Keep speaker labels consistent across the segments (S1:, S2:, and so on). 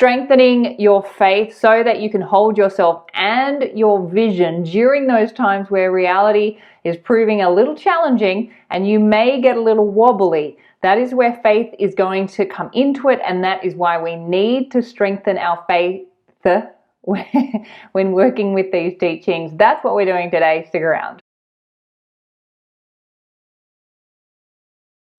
S1: strengthening your faith so that you can hold yourself and your vision during those times where reality is proving a little challenging and you may get a little wobbly. That is where faith is going to come into it, and that is why we need to strengthen our faith when working with these teachings. That's what we're doing today. Stick around.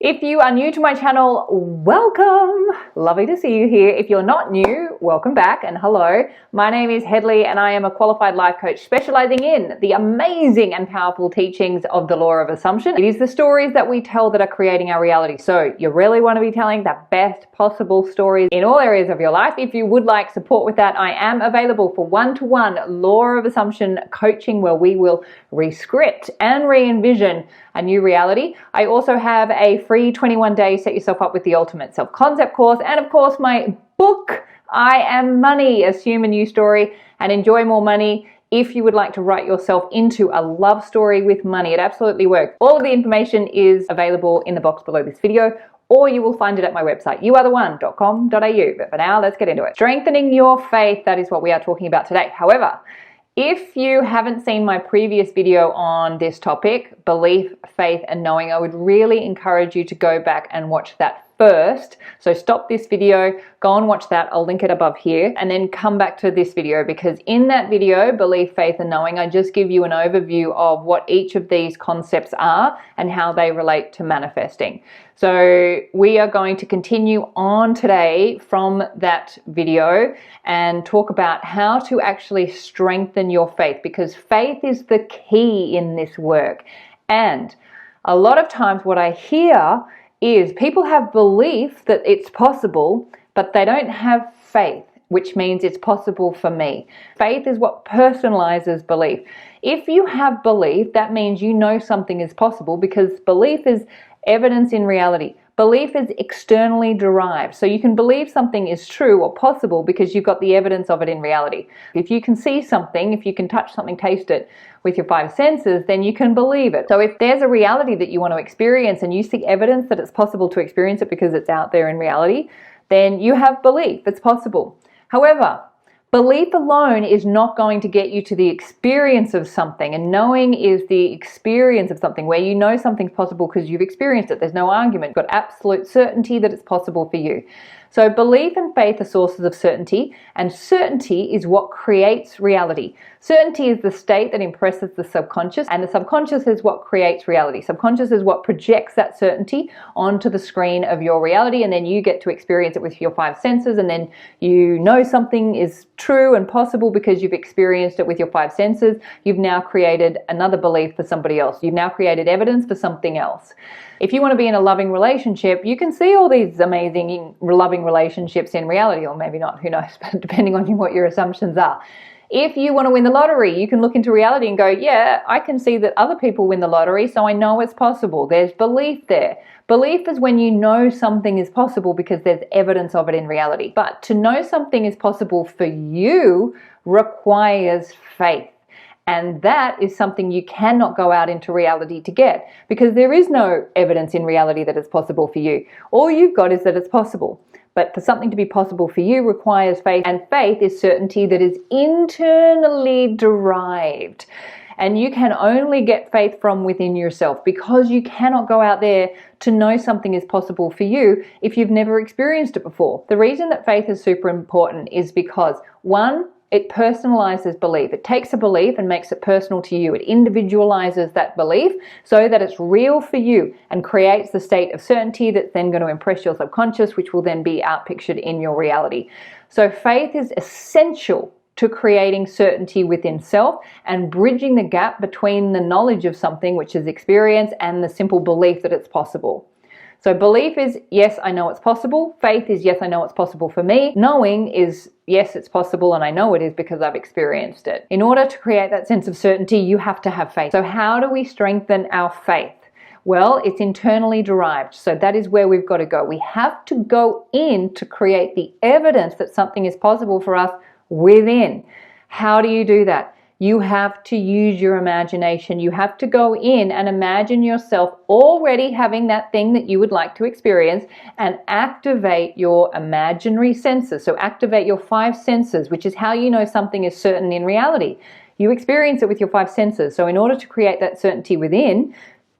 S1: If you are new to my channel, welcome! Lovely to see you here. If you're not new, welcome back and hello. My name is Hedley and I am a qualified life coach specializing in the amazing and powerful teachings of the law of assumption. It is the stories that we tell that are creating our reality. So you really want to be telling the best possible stories in all areas of your life. If you would like support with that, I am available for one-to-one law of assumption coaching where we will rescript and re-envision a new reality. I also have a free 21-day Set Yourself Up with the Ultimate Self-Concept course, and of course my book, I Am Money, Assume a New Story and Enjoy More Money. If you would like to write yourself into a love story with money, it absolutely works. All of the information is available in the box below this video, or you will find it at my website, youaretheone.com.au. But for now, let's get into it. Strengthening your faith, that is what we are talking about today. However, if you haven't seen my previous video on this topic, belief, faith, and knowing, I would really encourage you to go back and watch that first. So stop this video, go and watch that. I'll link it above here, and then come back to this video, because in that video, belief, faith, and knowing, I just give you an overview of what each of these concepts are and how they relate to manifesting. So we are going to continue on today from that video and talk about how to actually strengthen your faith, because faith is the key in this work. And a lot of times what I hear is people have belief that it's possible, but they don't have faith, which means it's possible for me. Faith is what personalizes belief. If you have belief, that means you know something is possible, because belief is evidence in reality. Belief is externally derived. So you can believe something is true or possible because you've got the evidence of it in reality. If you can see something, if you can touch something, taste it with your five senses, then you can believe it. So if there's a reality that you want to experience and you see evidence that it's possible to experience it because it's out there in reality, then you have belief. It's possible. However, belief alone is not going to get you to the experience of something, and knowing is the experience of something where you know something's possible because you've experienced it. There's no argument. You've got absolute certainty that it's possible for you. So belief and faith are sources of certainty, and certainty is what creates reality. Certainty is the state that impresses the subconscious, and the subconscious is what creates reality. Subconscious is what projects that certainty onto the screen of your reality, and then you get to experience it with your five senses, and then you know something is true and possible because you've experienced it with your five senses. You've now created another belief for somebody else. You've now created evidence for something else. If you want to be in a loving relationship, you can see all these amazing loving relationships in reality, or maybe not, who knows, but depending on what your assumptions are. If you want to win the lottery, you can look into reality and go, yeah, I can see that other people win the lottery, so I know it's possible. There's belief there. Belief is when you know something is possible because there's evidence of it in reality. But to know something is possible for you requires faith. And that is something you cannot go out into reality to get, because there is no evidence in reality that it's possible for you. All you've got is that it's possible. But for something to be possible for you requires faith, and faith is certainty that is internally derived. And you can only get faith from within yourself, because you cannot go out there to know something is possible for you if you've never experienced it before. The reason that faith is super important is because, one, it personalizes belief. It takes a belief and makes it personal to you. It individualizes that belief so that it's real for you and creates the state of certainty that's then going to impress your subconscious, which will then be outpictured in your reality. So faith is essential to creating certainty within self and bridging the gap between the knowledge of something, which is experience, and the simple belief that it's possible. So belief is, yes, I know it's possible. Faith is, yes, I know it's possible for me. Knowing is, yes, it's possible and I know it is because I've experienced it. In order to create that sense of certainty, you have to have faith. So how do we strengthen our faith? Well, it's internally derived. So that is where we've got to go. We have to go in to create the evidence that something is possible for us within. How do you do that? You have to use your imagination. You have to go in and imagine yourself already having that thing that you would like to experience and activate your imaginary senses. So activate your 5 senses, which is how you know something is certain in reality. You experience it with your 5 senses. So in order to create that certainty within,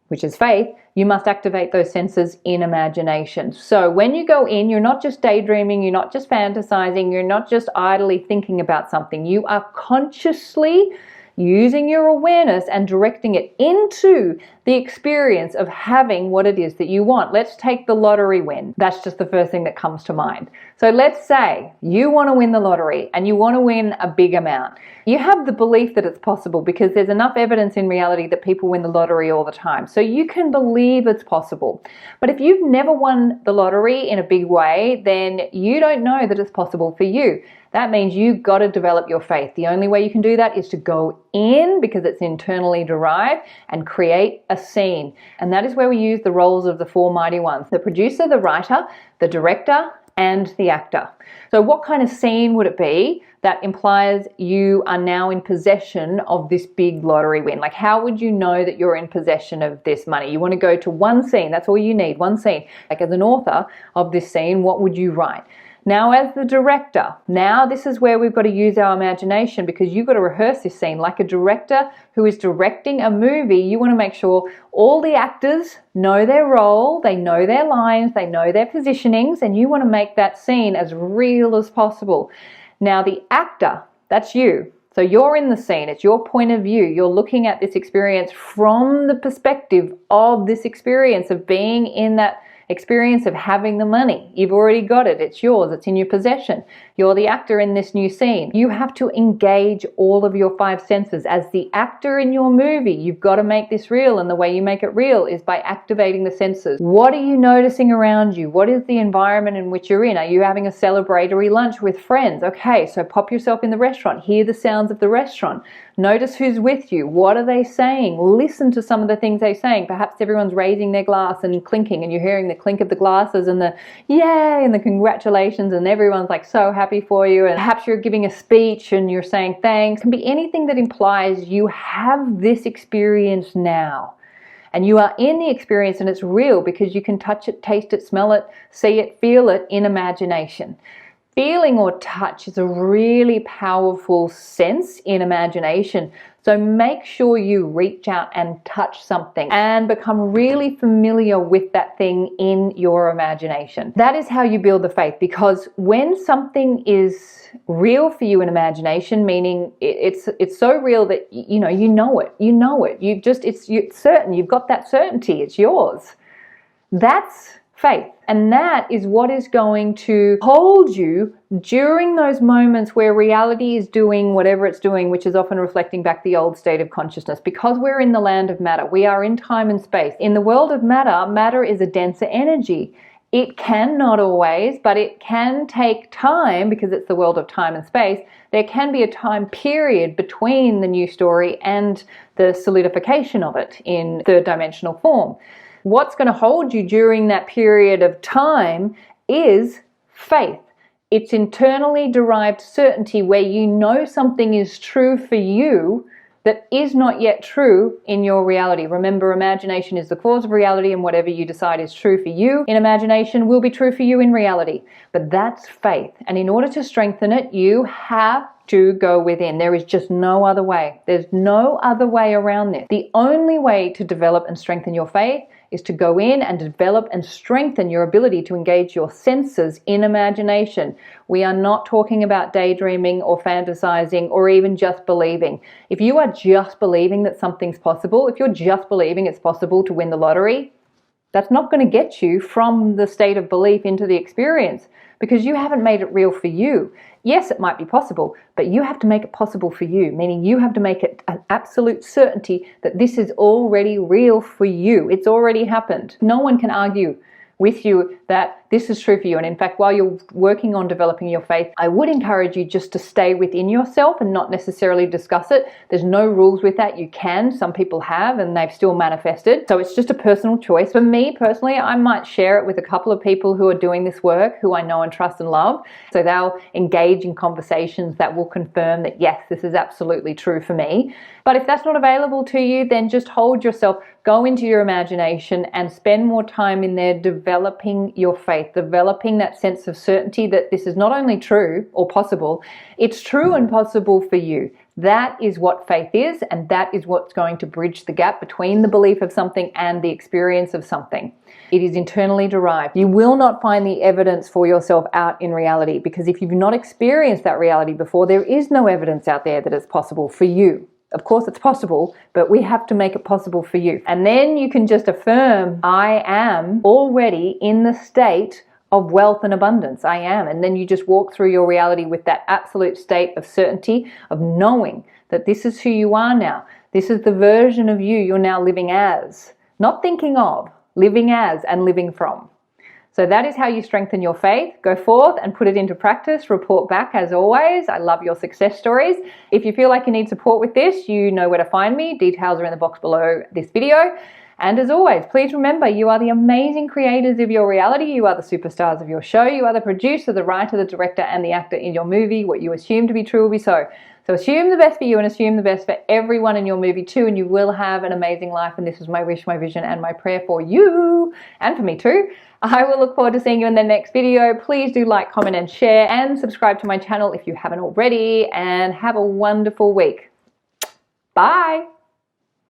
S1: which is faith, you must activate those senses in imagination. So when you go in, you're not just daydreaming, you're not just fantasizing, you're not just idly thinking about something. You are consciously using your awareness and directing it into the experience of having what it is that you want. Let's take the lottery win. That's just the first thing that comes to mind. So let's say you want to win the lottery and you want to win a big amount. You have the belief that it's possible because there's enough evidence in reality that people win the lottery all the time. So you can believe it's possible. But if you've never won the lottery in a big way, then you don't know that it's possible for you. That means you've got to develop your faith. The only way you can do that is to go in, because it's internally derived, and create a scene. And that is where we use the roles of the 4 mighty ones: the producer, the writer, the director, and the actor. So what kind of scene would it be that implies you are now in possession of this big lottery win? Like, how would you know that you're in possession of this money? You want to go to one scene. That's all you need, one scene. Like, as an author of this scene, what would you write? Now, as the director, now this is where we've got to use our imagination, because you've got to rehearse this scene. Like a director who is directing a movie, you want to make sure all the actors know their role, they know their lines, they know their positionings, and you want to make that scene as real as possible. Now, the actor, that's you. So you're in the scene, it's your point of view. You're looking at this experience from the perspective of this experience of being in that experience of having the money. You've already got it. It's yours. It's in your possession. You're the actor in this new scene. You have to engage all of your 5 senses. As the actor in your movie, you've got to make this real, and the way you make it real is by activating the senses. What are you noticing around you? What is the environment in which you're in? Are you having a celebratory lunch with friends? Okay, so pop yourself in the restaurant. Hear the sounds of the restaurant. Notice who's with you. What are they saying? Listen to some of the things they're saying. Perhaps everyone's raising their glass and clinking, and you're hearing the clink of the glasses and the yay and the congratulations, and everyone's like so happy for you. And perhaps you're giving a speech and you're saying thanks. It can be anything that implies you have this experience now. And you are in the experience, and it's real because you can touch it, taste it, smell it, see it, feel it in imagination. Feeling or touch is a really powerful sense in imagination. So make sure you reach out and touch something and become really familiar with that thing in your imagination. That is how you build the faith, because when something is real for you in imagination, meaning it's so real that you know it. It's certain. You've got that certainty. It's yours. That's faith. And that is what is going to hold you during those moments where reality is doing whatever it's doing, which is often reflecting back the old state of consciousness. Because we're in the land of matter, we are in time and space. In the world of matter, matter is a denser energy. It can not always, but it can take time, because it's the world of time and space. There can be a time period between the new story and the solidification of it in third dimensional form. What's going to hold you during that period of time is faith. It's internally derived certainty where you know something is true for you that is not yet true in your reality. Remember, imagination is the cause of reality, and whatever you decide is true for you in imagination will be true for you in reality. But that's faith. And in order to strengthen it, you have to go within. There is just no other way. There's no other way around this. The only way to develop and strengthen your faith is to go in and develop and strengthen your ability to engage your senses in imagination. We are not talking about daydreaming or fantasizing or even just believing. If you are just believing that something's possible, if you're just believing it's possible to win the lottery, that's not going to get you from the state of belief into the experience, because you haven't made it real for you. Yes, it might be possible, but you have to make it possible for you, meaning you have to make it an absolute certainty that this is already real for you. It's already happened. No one can argue with you that this is true for you. And in fact, while you're working on developing your faith, I would encourage you just to stay within yourself and not necessarily discuss it. There's no rules with that. You can. Some people have, and they've still manifested. So it's just a personal choice. For me personally, I might share it with a couple of people who are doing this work, who I know and trust and love. So they'll engage in conversations that will confirm that, yes, this is absolutely true for me. But if that's not available to you, then just hold yourself, go into your imagination and spend more time in there developing your faith, developing that sense of certainty that this is not only true or possible, it's true and possible for you. That is what faith is, and that is what's going to bridge the gap between the belief of something and the experience of something. It is internally derived. You will not find the evidence for yourself out in reality, because if you've not experienced that reality before, there is no evidence out there that it's possible for you. Of course it's possible, but we have to make it possible for you. And then you can just affirm, I am already in the state of wealth and abundance. I am. And then you just walk through your reality with that absolute state of certainty, of knowing that this is who you are now. This is the version of you you're now living as. Not thinking of, living as and living from. So that is how you strengthen your faith. Go forth and put it into practice. Report back as always. I love your success stories. If you feel like you need support with this, you know where to find me. Details are in the box below this video. And as always, please remember, you are the amazing creators of your reality. You are the superstars of your show. You are the producer, the writer, the director, and the actor in your movie. What you assume to be true will be so. So assume the best for you and assume the best for everyone in your movie too, and you will have an amazing life. And this is my wish, my vision, and my prayer for you, and for me too. I will look forward to seeing you in the next video. Please do like, comment, and share, and subscribe to my channel if you haven't already, and have a wonderful week. Bye.